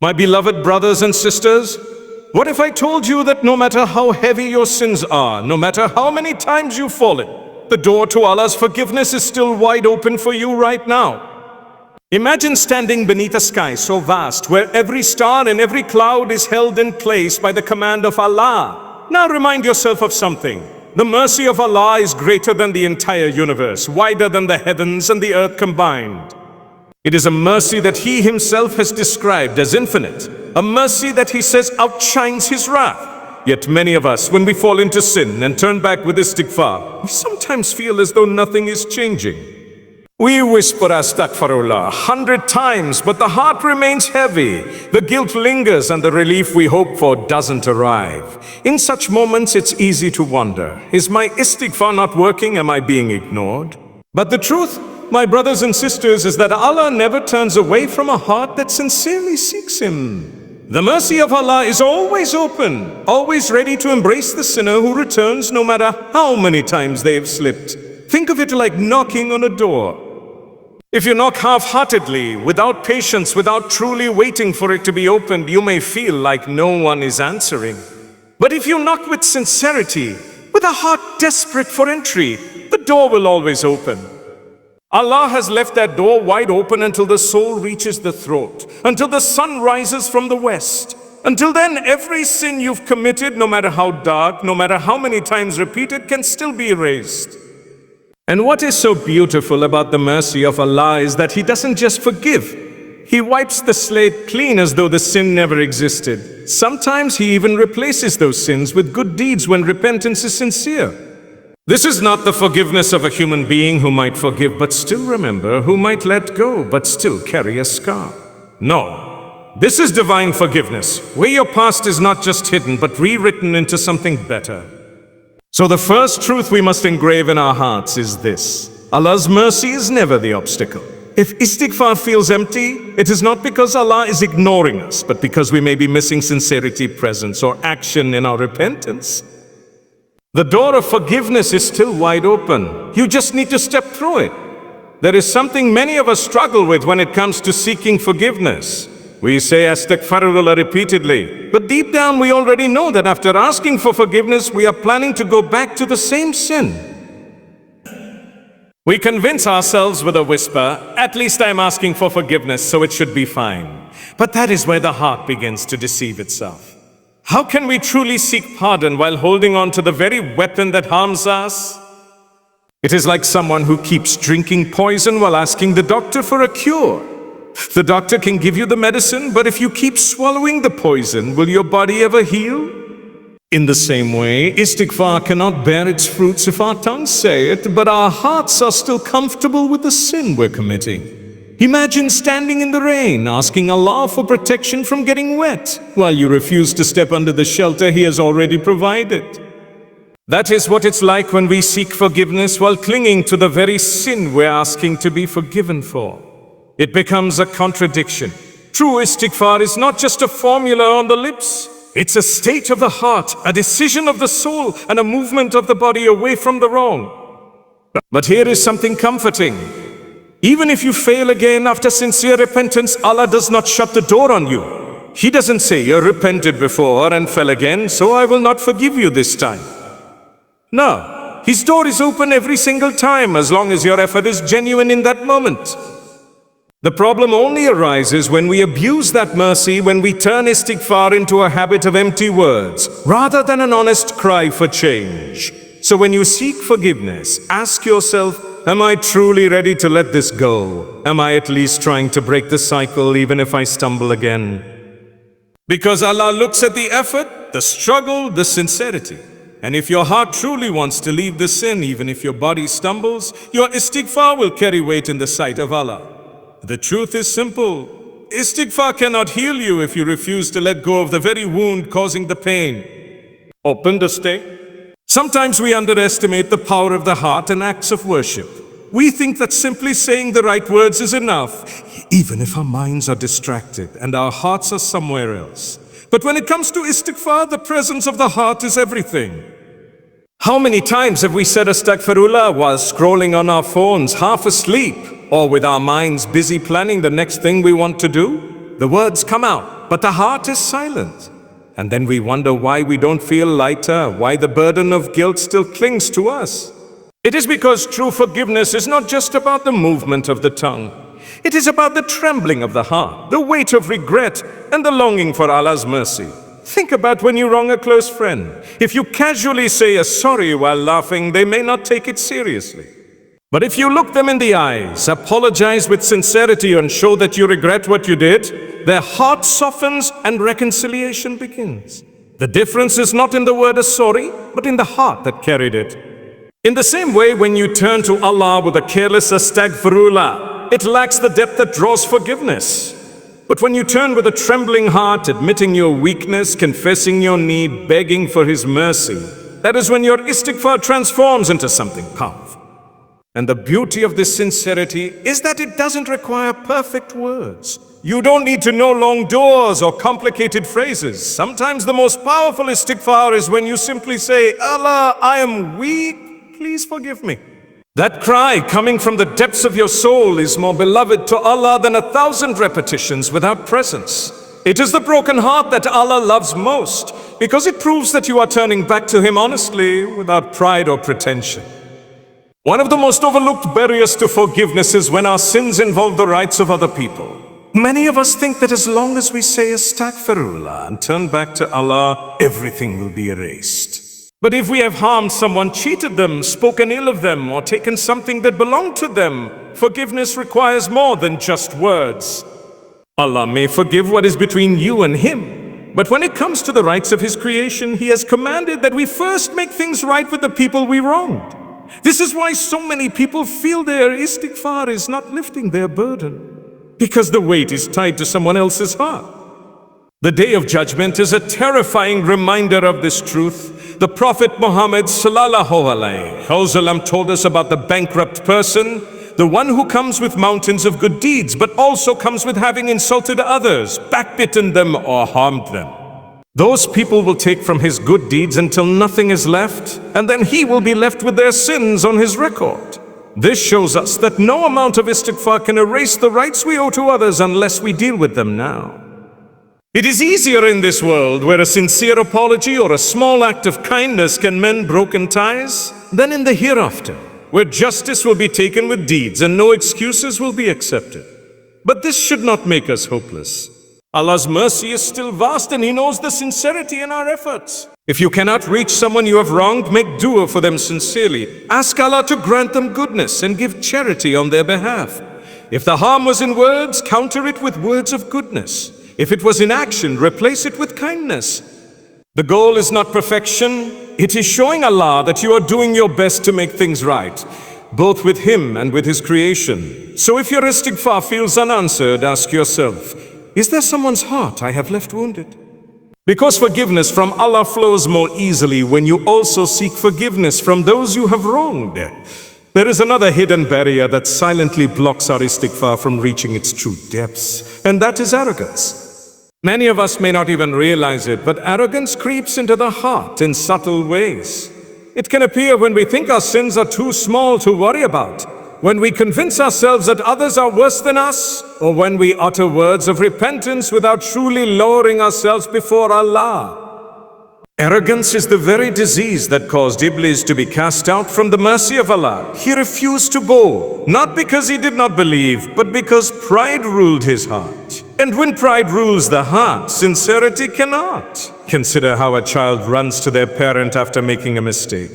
My beloved brothers and sisters, what if I told you that no matter how heavy your sins are, no matter how many times you've fallen, the door to Allah's forgiveness is still wide open for you right now? Imagine standing beneath a sky so vast, where every star and every cloud is held in place by the command of Allah. Now remind yourself of something. The mercy of Allah is greater than the entire universe, wider than the heavens and the earth combined. It is a mercy that He Himself has described as infinite, a mercy that He says outshines His wrath. Yet many of us, when we fall into sin and turn back with istighfar, we sometimes feel as though nothing is changing. We whisper Astaghfirullah 100 times, but the heart remains heavy. The guilt lingers and the relief we hope for doesn't arrive. In such moments, it's easy to wonder, is my istighfar not working? Am I being ignored? But the truth, my brothers and sisters, is that Allah never turns away from a heart that sincerely seeks Him. The mercy of Allah is always open, always ready to embrace the sinner who returns no matter how many times they have slipped. Think of it like knocking on a door. If you knock half-heartedly, without patience, without truly waiting for it to be opened, you may feel like no one is answering. But if you knock with sincerity, with a heart desperate for entry, the door will always open. Allah has left that door wide open until the soul reaches the throat, until the sun rises from the west. Until then, every sin you've committed, no matter how dark, no matter how many times repeated, can still be erased. And what is so beautiful about the mercy of Allah is that He doesn't just forgive. He wipes the slate clean as though the sin never existed. Sometimes He even replaces those sins with good deeds when repentance is sincere. This is not the forgiveness of a human being who might forgive but still remember, who might let go but still carry a scar. No, this is divine forgiveness, where your past is not just hidden but rewritten into something better. So the first truth we must engrave in our hearts is this: Allah's mercy is never the obstacle. If istighfar feels empty, it is not because Allah is ignoring us, but because we may be missing sincerity, presence, or action in our repentance. The door of forgiveness is still wide open. You just need to step through it. There is something many of us struggle with when it comes to seeking forgiveness. We say Astaghfirullah repeatedly, but deep down we already know that after asking for forgiveness, we are planning to go back to the same sin. We convince ourselves with a whisper, at least I'm asking for forgiveness, so it should be fine. But that is where the heart begins to deceive itself. How can we truly seek pardon while holding on to the very weapon that harms us? It is like someone who keeps drinking poison while asking the doctor for a cure. The doctor can give you the medicine, but if you keep swallowing the poison, will your body ever heal? In the same way, istighfar cannot bear its fruits if our tongues say it, but our hearts are still comfortable with the sin we're committing. Imagine standing in the rain, asking Allah for protection from getting wet, while you refuse to step under the shelter He has already provided. That is what it's like when we seek forgiveness while clinging to the very sin we're asking to be forgiven for. It becomes a contradiction. True istighfar is not just a formula on the lips. It's a state of the heart, a decision of the soul, and a movement of the body away from the wrong. But here is something comforting. Even if you fail again after sincere repentance, Allah does not shut the door on you. He doesn't say, you repented before and fell again, so I will not forgive you this time. No, His door is open every single time, as long as your effort is genuine in that moment. The problem only arises when we abuse that mercy, when we turn istighfar into a habit of empty words, rather than an honest cry for change. So when you seek forgiveness, ask yourself, am I truly ready to let this go? Am I at least trying to break the cycle even if I stumble again? Because Allah looks at the effort, the struggle, the sincerity. And if your heart truly wants to leave the sin, even if your body stumbles, your istighfar will carry weight in the sight of Allah. The truth is simple. Istighfar cannot heal you if you refuse to let go of the very wound causing the pain. Open the sting. Sometimes we underestimate the power of the heart and acts of worship. We think that simply saying the right words is enough, even if our minds are distracted and our hearts are somewhere else. But when it comes to istighfar, the presence of the heart is everything. How many times have we said Astaghfirullah while scrolling on our phones, half asleep, or with our minds busy planning the next thing we want to do? The words come out, but the heart is silent. And then we wonder why we don't feel lighter, why the burden of guilt still clings to us. It is because true forgiveness is not just about the movement of the tongue. It is about the trembling of the heart, the weight of regret, and the longing for Allah's mercy. Think about when you wrong a close friend. If you casually say a sorry while laughing, they may not take it seriously. But if you look them in the eyes, apologize with sincerity, and show that you regret what you did, their heart softens and reconciliation begins. The difference is not in the word sorry, but in the heart that carried it. In the same way, when you turn to Allah with a careless astaghfirullah, it lacks the depth that draws forgiveness. But when you turn with a trembling heart, admitting your weakness, confessing your need, begging for His mercy, that is when your istighfar transforms into something powerful. And the beauty of this sincerity is that it doesn't require perfect words. You don't need to know long doors or complicated phrases. Sometimes the most powerful istighfar is when you simply say, Allah, I am weak, please forgive me. That cry coming from the depths of your soul is more beloved to Allah than 1,000 repetitions without presence. It is the broken heart that Allah loves most, because it proves that you are turning back to Him honestly, without pride or pretension. One of the most overlooked barriers to forgiveness is when our sins involve the rights of other people. Many of us think that as long as we say astaghfirullah and turn back to Allah, everything will be erased. But if we have harmed someone, cheated them, spoken ill of them, or taken something that belonged to them, forgiveness requires more than just words. Allah may forgive what is between you and Him, but when it comes to the rights of His creation, He has commanded that we first make things right with the people we wronged. This is why so many people feel their istighfar is not lifting their burden, because the weight is tied to someone else's heart. The Day of Judgment is a terrifying reminder of this truth. The Prophet Muhammad ﷺ told us about the bankrupt person, the one who comes with mountains of good deeds, but also comes with having insulted others, backbitten them, or harmed them. Those people will take from his good deeds until nothing is left, and then he will be left with their sins on his record. This shows us that no amount of istighfar can erase the rights we owe to others unless we deal with them now. It is easier in this world, where a sincere apology or a small act of kindness can mend broken ties, than in the hereafter, where justice will be taken with deeds and no excuses will be accepted. But this should not make us hopeless. Allah's mercy is still vast, and He knows the sincerity in our efforts. If you cannot reach someone you have wronged, make dua for them sincerely. Ask Allah to grant them goodness and give charity on their behalf. If the harm was in words, counter it with words of goodness. If it was in action, replace it with kindness. The goal is not perfection. It is showing Allah that you are doing your best to make things right, both with Him and with His creation. So if your istighfar feels unanswered, ask yourself, is there someone's heart I have left wounded? Because forgiveness from Allah flows more easily when you also seek forgiveness from those you have wronged. There is another hidden barrier that silently blocks our istighfar from reaching its true depths, and that is arrogance. Many of us may not even realize it, but arrogance creeps into the heart in subtle ways. It can appear when we think our sins are too small to worry about, when we convince ourselves that others are worse than us, or when we utter words of repentance without truly lowering ourselves before Allah. Arrogance is the very disease that caused Iblis to be cast out from the mercy of Allah. He refused to bow, not because he did not believe, but because pride ruled his heart. And when pride rules the heart, sincerity cannot. Consider how a child runs to their parent after making a mistake.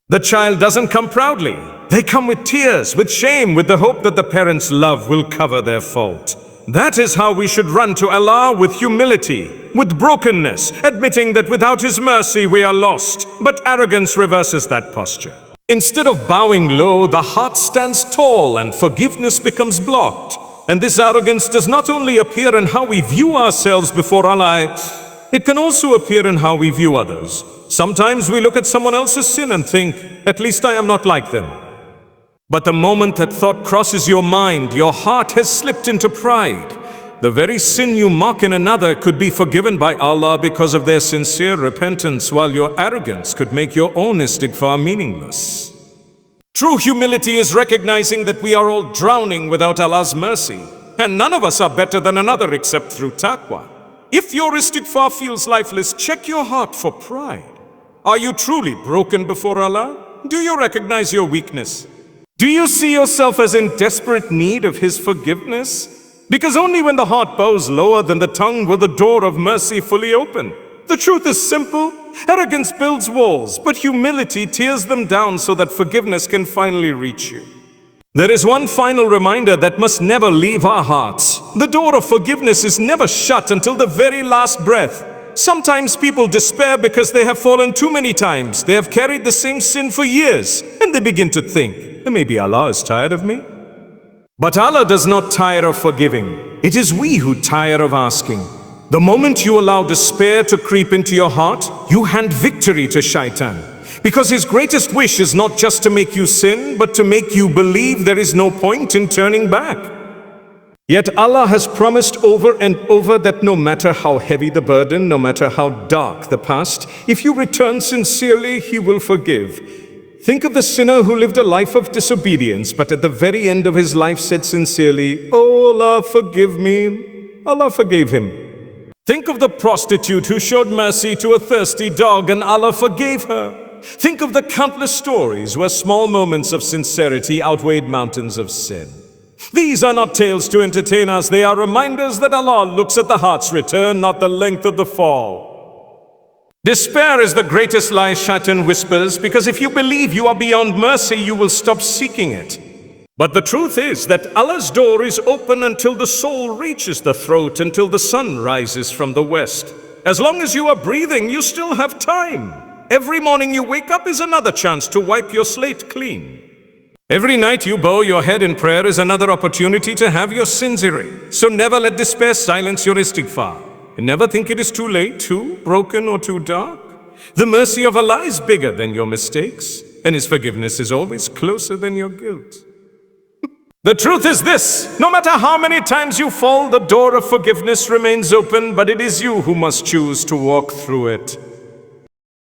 The child doesn't come proudly. They come with tears, with shame, with the hope that the parent's love will cover their fault. That is how we should run to Allah, with humility, with brokenness, admitting that without His mercy we are lost. But arrogance reverses that posture. Instead of bowing low, the heart stands tall and forgiveness becomes blocked. And this arrogance does not only appear in how we view ourselves before Allah, it can also appear in how we view others. Sometimes we look at someone else's sin and think, at least I am not like them. But the moment that thought crosses your mind, your heart has slipped into pride. The very sin you mock in another could be forgiven by Allah because of their sincere repentance, while your arrogance could make your own istighfar meaningless. True humility is recognizing that we are all drowning without Allah's mercy, and none of us are better than another except through taqwa. If your istighfar feels lifeless, check your heart for pride. Are you truly broken before Allah? Do you recognize your weakness? Do you see yourself as in desperate need of His forgiveness? Because only when the heart bows lower than the tongue will the door of mercy fully open. The truth is simple. Arrogance builds walls, but humility tears them down so that forgiveness can finally reach you. There is one final reminder that must never leave our hearts. The door of forgiveness is never shut until the very last breath. Sometimes people despair because they have fallen too many times. They have carried the same sin for years, and they begin to think, maybe Allah is tired of me. But Allah does not tire of forgiving. It is we who tire of asking. The moment you allow despair to creep into your heart, you hand victory to Shaitan. Because his greatest wish is not just to make you sin, but to make you believe there is no point in turning back. Yet Allah has promised over and over that no matter how heavy the burden, no matter how dark the past, if you return sincerely, He will forgive. Think of the sinner who lived a life of disobedience, but at the very end of his life said sincerely, "Oh Allah, forgive me." Allah forgave him. Think of the prostitute who showed mercy to a thirsty dog and Allah forgave her. Think of the countless stories where small moments of sincerity outweighed mountains of sin. These are not tales to entertain us, they are reminders that Allah looks at the heart's return, not the length of the fall. Despair is the greatest lie Shaitan whispers, because if you believe you are beyond mercy, you will stop seeking it. But the truth is that Allah's door is open until the soul reaches the throat, until the sun rises from the west. As long as you are breathing, you still have time. Every morning you wake up is another chance to wipe your slate clean. Every night you bow your head in prayer is another opportunity to have your sins erased. So never let despair silence your istighfar. And never think it is too late, too broken, or too dark. The mercy of Allah is bigger than your mistakes, and His forgiveness is always closer than your guilt. The truth is this: no matter how many times you fall, the door of forgiveness remains open, but it is you who must choose to walk through it.